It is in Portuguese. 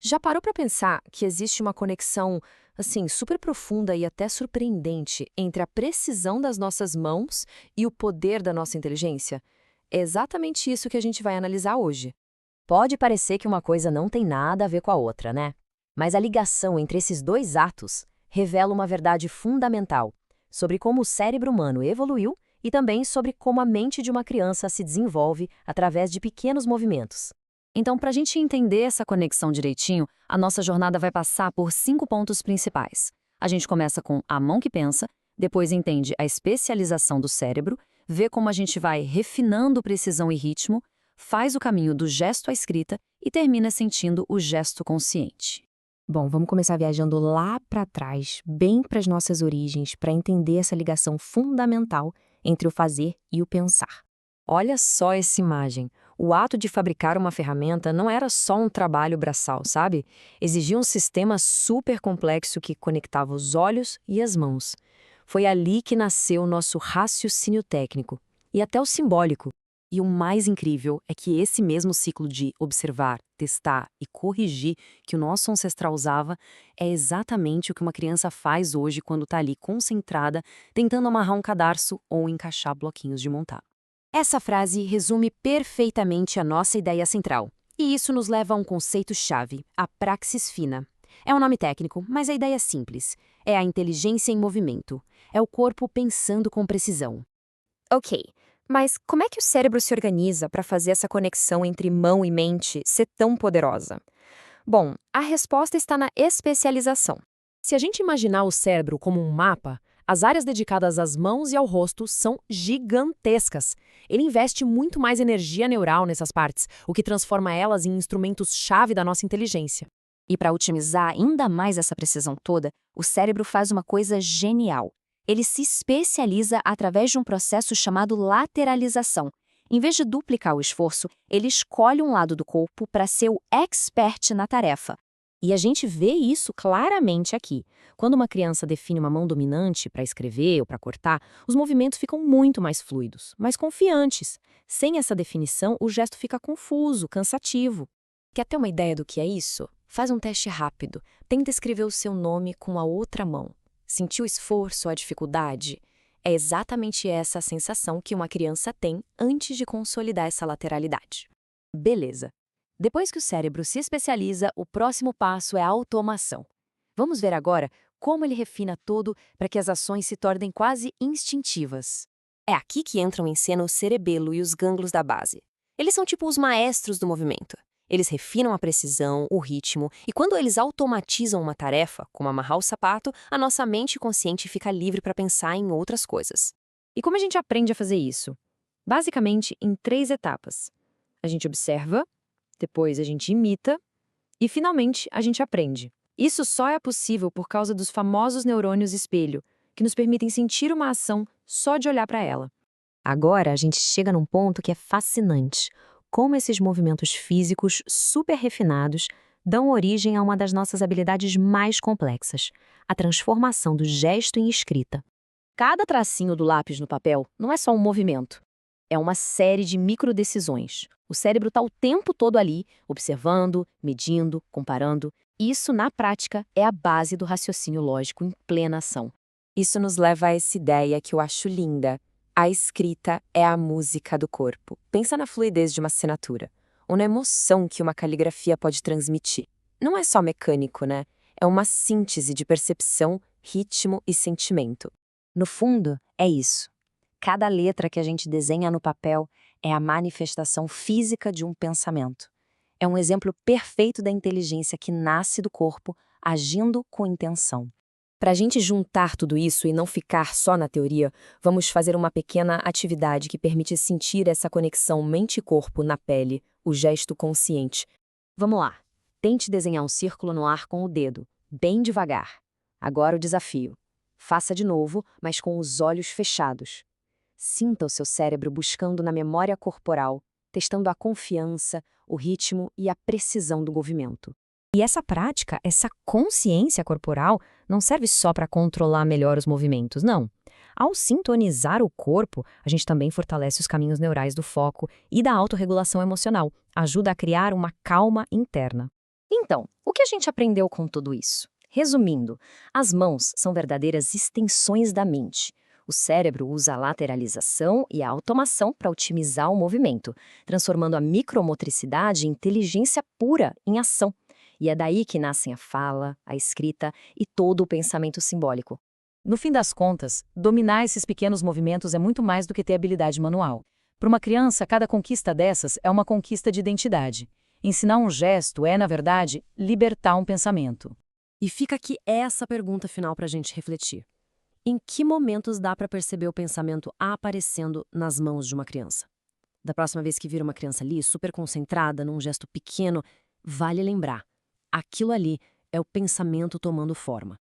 Já parou para pensar que existe uma conexão, assim, super profunda e até surpreendente entre a precisão das nossas mãos e o poder da nossa inteligência? É exatamente isso que a gente vai analisar hoje. Pode parecer que uma coisa não tem nada a ver com a outra, né? Mas a ligação entre esses dois atos revela uma verdade fundamental sobre como o cérebro humano evoluiu e também sobre como a mente de uma criança se desenvolve através de pequenos movimentos. Então, para a gente entender essa conexão direitinho, a nossa jornada vai passar por 5 pontos principais. A gente começa com a mão que pensa, depois entende a especialização do cérebro, vê como a gente vai refinando precisão e ritmo, faz o caminho do gesto à escrita e termina sentindo o gesto consciente. Bom, vamos começar viajando lá para trás, bem para as nossas origens, para entender essa ligação fundamental entre o fazer e o pensar. Olha só essa imagem. O ato de fabricar uma ferramenta não era só um trabalho braçal, sabe? Exigia um sistema super complexo que conectava os olhos e as mãos. Foi ali que nasceu o nosso raciocínio técnico e até o simbólico. E o mais incrível é que esse mesmo ciclo de observar, testar e corrigir que o nosso ancestral usava é exatamente o que uma criança faz hoje quando está ali concentrada, tentando amarrar um cadarço ou encaixar bloquinhos de montar. Essa frase resume perfeitamente a nossa ideia central. E isso nos leva a um conceito-chave, a praxis fina. É um nome técnico, mas a ideia é simples. É a inteligência em movimento. É o corpo pensando com precisão. Ok, mas como é que o cérebro se organiza para fazer essa conexão entre mão e mente ser tão poderosa? Bom, a resposta está na especialização. Se a gente imaginar o cérebro como um mapa, as áreas dedicadas às mãos e ao rosto são gigantescas. Ele investe muito mais energia neural nessas partes, o que transforma elas em instrumentos-chave da nossa inteligência. E para otimizar ainda mais essa precisão toda, o cérebro faz uma coisa genial. Ele se especializa através de um processo chamado lateralização. Em vez de duplicar o esforço, ele escolhe um lado do corpo para ser o expert na tarefa. E a gente vê isso claramente aqui. Quando uma criança define uma mão dominante para escrever ou para cortar, os movimentos ficam muito mais fluidos, mais confiantes. Sem essa definição, o gesto fica confuso, cansativo. Quer ter uma ideia do que é isso? Faz um teste rápido. Tenta escrever o seu nome com a outra mão. Sentiu o esforço, a dificuldade? É exatamente essa a sensação que uma criança tem antes de consolidar essa lateralidade. Beleza. Depois que o cérebro se especializa, o próximo passo é a automação. Vamos ver agora como ele refina tudo para que as ações se tornem quase instintivas. É aqui que entram em cena o cerebelo e os gânglios da base. Eles são tipo os maestros do movimento. Eles refinam a precisão, o ritmo, e quando eles automatizam uma tarefa, como amarrar o sapato, a nossa mente consciente fica livre para pensar em outras coisas. E como a gente aprende a fazer isso? Basicamente, em 3 etapas. A gente observa, depois a gente imita e, finalmente, a gente aprende. Isso só é possível por causa dos famosos neurônios espelho, que nos permitem sentir uma ação só de olhar para ela. Agora a gente chega num ponto que é fascinante. Como esses movimentos físicos super refinados dão origem a uma das nossas habilidades mais complexas, a transformação do gesto em escrita. Cada tracinho do lápis no papel não é só um movimento. É uma série de microdecisões. O cérebro está o tempo todo ali, observando, medindo, comparando. Isso, na prática, é a base do raciocínio lógico em plena ação. Isso nos leva a essa ideia que eu acho linda. A escrita é a música do corpo. Pensa na fluidez de uma assinatura, ou na emoção que uma caligrafia pode transmitir. Não é só mecânico, né? É uma síntese de percepção, ritmo e sentimento. No fundo, é isso. Cada letra que a gente desenha no papel é a manifestação física de um pensamento. É um exemplo perfeito da inteligência que nasce do corpo, agindo com intenção. Para a gente juntar tudo isso e não ficar só na teoria, vamos fazer uma pequena atividade que permite sentir essa conexão mente-corpo na pele, o gesto consciente. Vamos lá. Tente desenhar um círculo no ar com o dedo, bem devagar. Agora o desafio. Faça de novo, mas com os olhos fechados. Sinta o seu cérebro buscando na memória corporal, testando a confiança, o ritmo e a precisão do movimento. E essa prática, essa consciência corporal, não serve só para controlar melhor os movimentos, não. Ao sintonizar o corpo, a gente também fortalece os caminhos neurais do foco e da autorregulação emocional, ajuda a criar uma calma interna. Então, O que a gente aprendeu com tudo isso? Resumindo, as mãos são verdadeiras extensões da mente. O cérebro usa a lateralização e a automação para otimizar o movimento, transformando a micromotricidade em inteligência pura em ação. E é daí que nascem a fala, a escrita e todo o pensamento simbólico. No fim das contas, dominar esses pequenos movimentos é muito mais do que ter habilidade manual. Para uma criança, cada conquista dessas é uma conquista de identidade. Ensinar um gesto é, na verdade, libertar um pensamento. E fica aqui essa pergunta final para a gente refletir. Em que momentos dá para perceber o pensamento aparecendo nas mãos de uma criança? Da próxima vez que vir uma criança ali, super concentrada, num gesto pequeno, vale lembrar. Aquilo ali é o pensamento tomando forma.